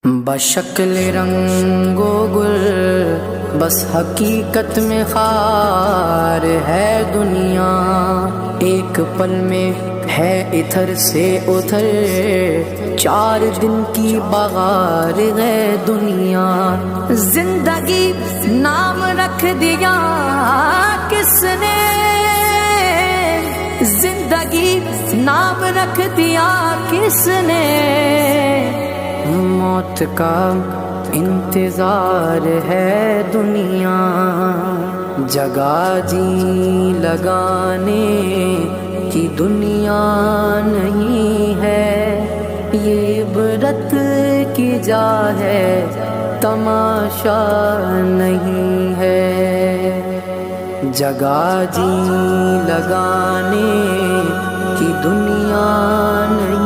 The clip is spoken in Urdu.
بشکل رنگ و گل بس حقیقت میں خار ہے دنیا، ایک پل میں ہے ادھر سے ادھر، 4 دن کی بغار ہے دنیا۔ زندگی نام رکھ دیا کس نے، زندگی نام رکھ دیا کس نے، موت کا انتظار ہے دنیا۔ جگہ جی لگانے کی دنیا نہیں ہے، یہ عبرت کی جا ہے تماشا نہیں ہے۔ جگہ جی لگانے کی دنیا نہیں